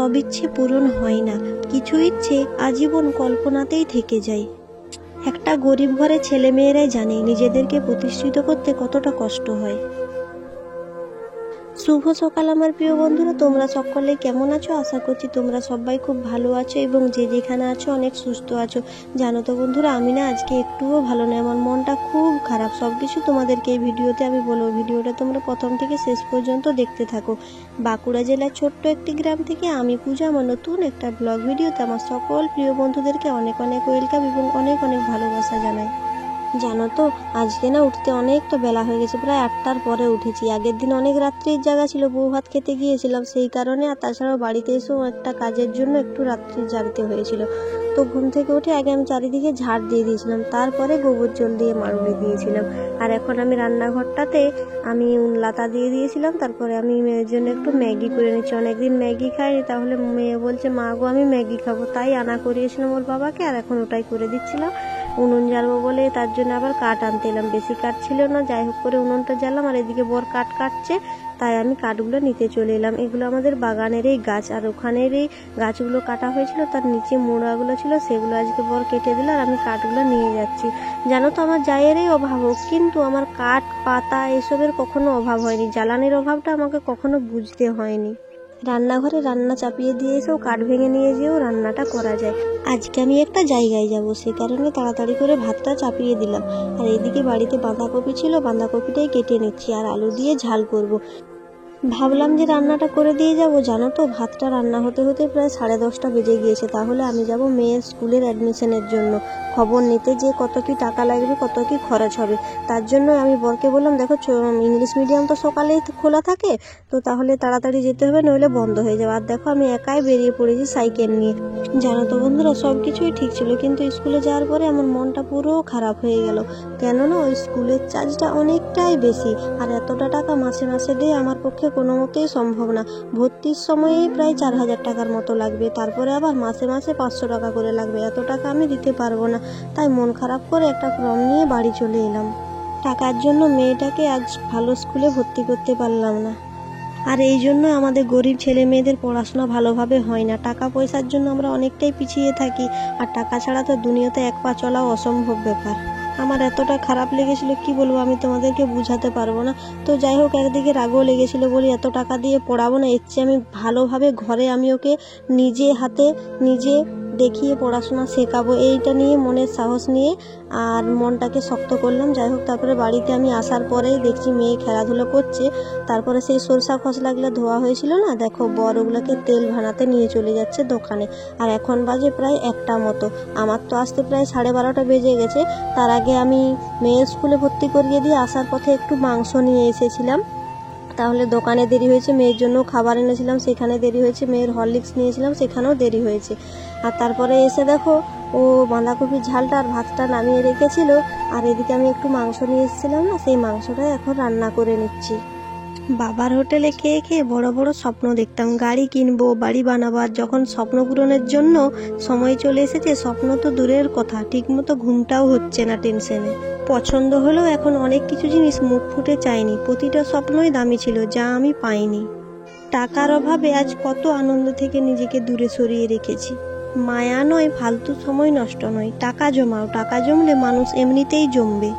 সব ইচ্ছে পূরণ হয় না, কিছু ইচ্ছে আজীবন কল্পনাতেই থেকে যায়। একটা গরিব ঘরের ছেলেমেয়েরাই জানে নিজেদেরকে প্রতিষ্ঠিত করতে কতটা কষ্ট হয়। শুভ সকাল আমার প্রিয় বন্ধুরা, তোমরা সকলে কেমন আছো? আশা করছি তোমরা সবাই খুব ভালো আছো এবং যে যেখানে আছো অনেক সুস্থ আছো। জানো তো বন্ধুরা, আমি না আজকে একটুও ভালো নয়, আমার মনটা খুব খারাপ। সব কিছু তোমাদেরকে এই ভিডিওতে আমি বলবো, ভিডিওটা তোমরা প্রথম থেকে শেষ পর্যন্ত দেখতে থাকো। বাঁকুড়া জেলার ছোট্ট একটি গ্রাম থেকে আমি পূজা আমার নতুন একটা ব্লগ ভিডিওতে আমার সকল প্রিয় বন্ধুদেরকে অনেক অনেক ওয়েলকাম এবং অনেক অনেক ভালোবাসা জানাই। জানো তো, আজকে না উঠতে অনেকটা বেলা হয়ে গেছে, প্রায় 8টার পরে উঠেছি। আগের দিন অনেক রাত্রির জায়গা ছিল, বউ ভাত খেতে গিয়েছিলাম সেই কারণে, আর তাছাড়াও বাড়িতে এসেও একটা কাজের জন্য একটু রাত্রি জাগতে হয়েছিল। তো ঘুম থেকে উঠে আগে আমি চারিদিকে ঝাড় দিয়ে দিয়েছিলাম, তারপরে গোবর জল দিয়ে মাড়ুলে দিয়েছিলাম। আর এখন আমি রান্নাঘরটাতে আমি লাতা দিয়ে দিয়েছিলাম। তারপরে আমি মেয়ের জন্য একটু ম্যাগি করে নিচ্ছি, অনেকদিন ম্যাগি খাইনি। তাহলে মেয়ে বলছে, মা গো আমি ম্যাগি খাবো, তাই আনা করিয়েছিলাম ওর বাবাকে, আর এখন ওটাই করে দিচ্ছিলাম। উনুন জ্বালবো বলে তার জন্য আবার কাঠ আনতে এলাম, বেশি কাঠ ছিল না, যাই হোক করে উনুনটা জ্বালাম। আর এদিকে বর কাঠ কাটছে, তাই আমি কাঠগুলো নিতে চলে এলাম। এগুলো আমাদের বাগানের এই গাছ, আর ওখানের এই গাছগুলো কাটা হয়েছিল, তার নিচে মোড়াগুলো ছিল, সেগুলো আজকে বর কেটে দিল, আর আমি কাঠগুলো নিয়ে যাচ্ছি। জানো তো, আমার জায়েরই অভাব হোক, কিন্তু আমার কাঠ পাতা এসবের কখনো অভাব হয়নি। জ্বালানির অভাবটা আমাকে কখনো বুঝতে হয়নি। রান্নাঘরে রান্না চাপিয়ে দিয়ে এসেও কাঠ ভেঙে নিয়ে যেয়েও রান্নাটা করা যায়। আজকে আমি একটা জায়গায় যাব, সে কারণে তাড়াতাড়ি করে ভাতটা চাপিয়ে দিলাম। আর এদিকে বাড়িতে বাঁধাকপি ছিল, বাঁধাকপিটাই কেটে নিচ্ছি, আর আলু দিয়ে ঝাল করব। ভাবলাম যে রান্নাটা করে দিয়ে যাব। জানো তো, ভাতটা রান্না হতে হতে প্রায় 10:30 বেজে গিয়েছে। তাহলে আমি যাব মেয়ের স্কুলের অ্যাডমিশনের জন্য, খবর নিতে যে কত কি টাকা লাগবে, কত কি খরচ হবে। তার জন্য আমি বরকে বললাম, দেখো ইংলিশ মিডিয়াম তো সকালেই খোলা থাকে, তো তাহলে তাড়াতাড়ি যেতে হবে, নইলে বন্ধ হয়ে যাবে। আর দেখো আমি একাই বেরিয়ে পড়েছি সাইকেল নিয়ে। জানো তো বন্ধুরা, সব কিছুই ঠিক ছিল, কিন্তু স্কুলে যাওয়ার পরে আমার মনটা পুরো খারাপ হয়ে গেল। কেননা ওই স্কুলের চার্জটা অনেকটাই বেশি, আর এতটা টাকা মাসে মাসে দিয়ে আমার পক্ষে কোনো মতেই সম্ভব না। ভর্তির সময়েই প্রায় 4000 টাকার মতো লাগবে, তারপরে আবার মাসে মাসে 500 টাকা করে লাগবে। এত টাকা আমি দিতে পারবো না। তাই মন খারাপ করে একটা ফর্ম নিয়ে বাড়ি চলে এলাম। টাকার জন্য মেয়েটাকে আজ ভালো স্কুলে ভর্তি করতে পারলাম না। আর এই জন্য আমাদের গরিব ছেলে মেয়েদের পড়াশোনা ভালোভাবে হয় না। টাকা পয়সার জন্য আমরা অনেকটাই পিছিয়ে থাকি, আর টাকা ছাড়া তো দুনিয়াতে এক পা চলাও অসম্ভব ব্যাপার। আমার এতটা খারাপ লেগেছিল, কি বলবো, আমি তোমাদেরকে বুঝাতে পারবো না। তো যাই হোক, একদিকে রাগও লেগেছিল, বলি এত টাকা দিয়ে পড়াবো না, এর চেয়ে আমি ভালোভাবে ঘরে আমি ওকে নিজে হাতে নিজে দেখিয়ে পড়াশোনা শেখাবো। এইটা নিয়ে মনের সাহস নিয়ে আর মনটাকে শক্ত করলাম। যাই হোক, তারপরে বাড়িতে আমি আসার পরেই দেখছি মেয়ে খেলাধুলো করছে। তারপরে সেই সরষা খসলাগুলো ধোয়া হয়েছিল না, দেখো বর ওগুলোকে তেল ভানাতে নিয়ে চলে যাচ্ছে দোকানে। আর এখন বাজে প্রায় 1টা মতো, আমার তো আসতে প্রায় 12:30 বেজে গেছে। তার আগে আমি মেয়ের স্কুলে ভর্তি করিয়ে দিয়ে আসার পথে একটু মাংস নিয়ে এসেছিলাম, তাহলে দোকানে দেরি হয়েছে। মেয়ের জন্য খাবার এনেছিলাম, সেখানে দেরি হয়েছে। মেয়ের হরলিক্স নিয়েছিলাম, সেখানেও দেরি হয়েছে। আর তারপরে এসে দেখো ও বাঁধাকপির ঝালটা আর ভাতটা নামিয়ে রেখেছিল, আর এদিকে আমি একটু মাংস নিয়ে এসেছিলাম না, সেই মাংসটাই এখন রান্না করে নিচ্ছি। বাবার হোটেলে খেয়ে খেয়ে বড় বড় স্বপ্ন দেখতাম, গাড়ি কিনবো, বাড়ি বানাবার। যখন স্বপ্ন পূরণের জন্য সময় চলে এসেছে, স্বপ্ন তো দূরের কথা, ঠিকমতো ঘুমটাও হচ্ছে না টেনশনে। পছন্দ হলেও এখন অনেক কিছু জিনিস মুখ ফুটে চাইনি, প্রতিটা স্বপ্নই দামি ছিল, যা আমি পাইনি। টাকার অভাবে আজ কত আনন্দ থেকে নিজেকে দূরে সরিয়ে রেখেছি। মায়া নয়, ফালতু সময় নষ্ট নয়, টাকা জমাও, টাকা জমলে মানুষ এমনিতেই জমবে,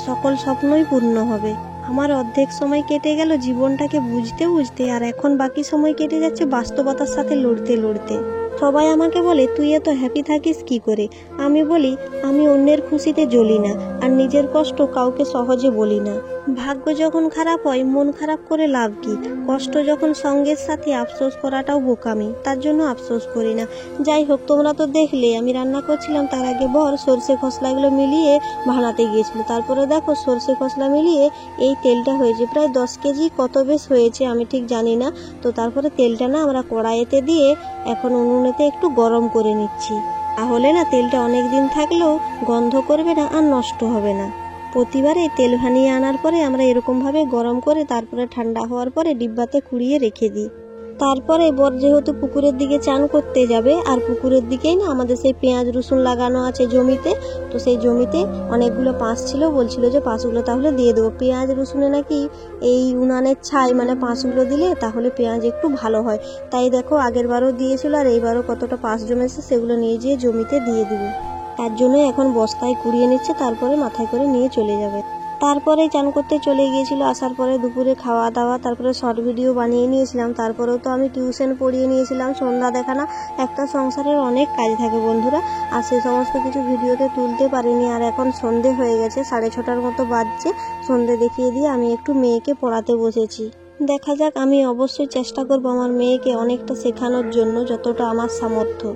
সকল স্বপ্নই পূর্ণ হবে। আমার অর্ধেক সময় কেটে গেল জীবনটাকে বুঝতে বুঝতে, আর এখন বাকি সময় কেটে যাচ্ছে বাস্তবতার সাথে লড়তে লড়তে। সবাই আমাকে বলে, তুই এত হ্যাপি থাকিস কি করে? আমি বলি, আমি অন্যের খুশিতে জ্বলি না, আর নিজের কষ্ট কাউকে সহজে বলি না। ভাগ্য যখন খারাপ হয় মন খারাপ করে লাভ কি? কষ্ট যখন সঙ্গের সাথে, আফসোস করাটাও বোকামি, তার জন্য আফসোস করি না। যাই হোক, তোমরা তো দেখলে আমি রান্না করছিলাম, তার আগে বর সর্ষে খসলাগুলো মিলিয়ে ভানাতে গিয়েছিল। তারপরে দেখো সর্ষে খসলা মিলিয়ে এই তেলটা হয়েছে প্রায় 10 কেজি, কত বেশ হয়েছে আমি ঠিক জানি না। তো তারপরে তেলটা না আমরা কড়াইতে দিয়ে এখন উনুনেতে একটু গরম করে নিচ্ছি, তাহলে না তেলটা অনেক দিন থাকলেও গন্ধ করবে না আর নষ্ট হবে না। প্রতিবারে তেল ভানিয়ে আনার পরে আমরা এরকমভাবে গরম করে তারপরে ঠান্ডা হওয়ার পরে ডিব্বাতে কুড়িয়ে রেখে দিই। তারপরে বর যেহেতু পুকুরের দিকে চান করতে যাবে, আর পুকুরের দিকেই না আমাদের সেই পেঁয়াজ রসুন লাগানো আছে জমিতে, তো সেই জমিতে অনেকগুলো পাঁশ ছিল, বলছিল যে পাঁশগুলো তাহলে দিয়ে দেবো। পেঁয়াজ রসুনে নাকি এই উনানের ছাই মানে পাঁশগুলো দিলে তাহলে পেঁয়াজ একটু ভালো হয়। তাই দেখো আগের বারও দিয়েছিল, আর এইবারও কতটা পাঁশ জমেছে সেগুলো নিয়ে যেয়ে জমিতে দিয়ে দিবে। তার জন্য এখন বস্তায় কুড়িয়ে নিচ্ছে, তারপরে মাথায় করে নিয়ে চলে যাবে। তারপরে চান করতে চলে গিয়েছিল, আসার পরে দুপুরে খাওয়া দাওয়া, তারপরে শর্ট ভিডিও বানিয়ে নিয়েছিলাম। তারপরেও তো আমি টিউশন পড়িয়ে নিয়েছিলাম, সন্ধ্যা দেখানা। একটা সংসারের অনেক কাজ থাকে বন্ধুরা, আর সে সমস্ত কিছু ভিডিওতে তুলতে পারিনি। আর এখন সন্ধে হয়ে গেছে, 6:30 মতো বাজছে। সন্ধে দেখিয়ে দিয়ে আমি একটু মেয়েকে পড়াতে বসেছি। দেখা যাক, আমি অবশ্যই চেষ্টা করবো আমার মেয়েকে অনেকটা শেখানোর জন্য, যতটা আমার সামর্থ্য।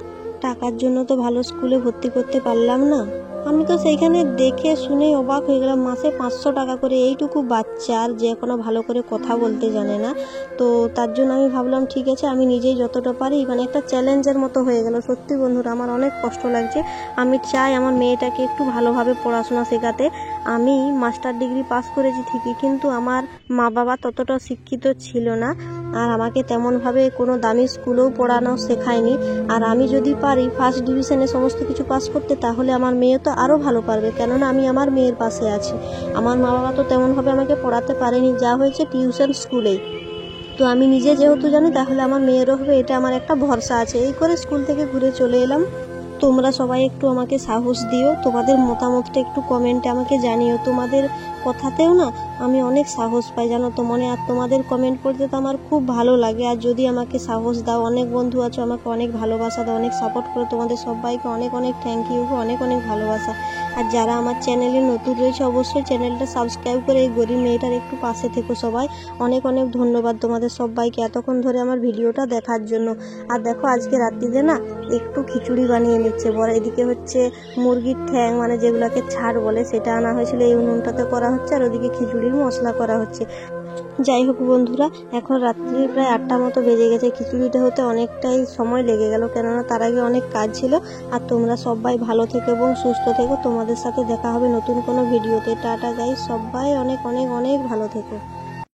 টাকার জন্য তো ভালো স্কুলে ভর্তি করতে পারলাম না। আমি তো সেইখানে দেখে শুনে অবাক হয়ে গেলাম, মাসে 500 টাকা করে, এইটুকু বাচ্চা আর যে এখনো ভালো করে কথা বলতে জানে না। তো তার জন্য আমি ভাবলাম ঠিক আছে, আমি নিজেই যতটা পারি, মানে একটা চ্যালেঞ্জের মতো হয়ে গেল। সত্যি বন্ধুরা, আমার অনেক কষ্ট লাগছে। আমি চাই আমার মেয়েটাকে একটু ভালোভাবে পড়াশোনা শেখাতে। আমি মাস্টার ডিগ্রি পাস করেছি ঠিকই, কিন্তু আমার মা বাবা ততটা শিক্ষিত ছিল না, আর আমাকে তেমনভাবে কোনো দামি স্কুলেও পড়ানো শেখায়নি। আর আমি যদি পারি ফার্স্ট ডিভিশনে সমস্ত কিছু পাস করতে, তাহলে আমার মেয়ে তো আরও ভালো পারবে, কেননা আমি আমার মেয়ের পাশে আছি। আমার মা বাবা তো তেমনভাবে আমাকে পড়াতে পারেনি, যা হয়েছে টিউশন স্কুলেই। তো আমি নিজে যেহেতু জানি, তাহলে আমার মেয়েরও হবে, এটা আমার একটা ভরসা আছে। এই করে স্কুল থেকে ঘুরে চলে এলাম। তোমরা সবাই একটু আমাকে সাহস দিও, তোমাদের মতামতটা একটু কমেন্টে আমাকে জানিও। তোমাদের কথাতেও না আমি অনেক সাহস পাই, জানো তো মনে। আর তোমাদের কমেন্ট পড়তে তো আমার খুব ভালো লাগে। আর যদি আমাকে সাহস দাও, অনেক বন্ধু আছো আমাকে অনেক ভালোবাসা দাও, অনেক সাপোর্ট করো, তোমাদের সবাইকে অনেক অনেক থ্যাংক ইউ, অনেক অনেক ভালোবাসা। আর যারা আমার চ্যানেলে নতুন রয়েছে, অবশ্যই চ্যানেলটা সাবস্ক্রাইব করে এই গরিব মেয়েটার একটু পাশে থেকো সবাই। অনেক অনেক ধন্যবাদ তোমাদের সবাইকে এতক্ষণ ধরে আমার ভিডিওটা দেখার জন্য। আর দেখো আজকে রাত্রিতে না একটু খিচুড়ি বানিয়ে নিচ্ছে বড়। এদিকে হচ্ছে মুরগির ঠ্যাং, মানে যেগুলোকে ছাড় বলে, সেটা আনা হয়েছিল, এই উনুনটাতে করা হচ্ছে। আর ওদিকে খিচুড়ির মশলা করা হচ্ছে। যাই হোক বন্ধুরা, এখন রাত্রি প্রায় 8টা মতো বেজে গেছে। খিচুড়িটা হতে অনেকটাই সময় লেগে গেল, কেননা তার আগে অনেক কাজ ছিল। আর তোমরা সবাই ভালো থেকো এবং সুস্থ থেকো। তোমাদের সাথে দেখা হবে নতুন কোনো ভিডিওতে। টাটা গাইস, সবাই অনেক অনেক অনেক ভালো থেকো।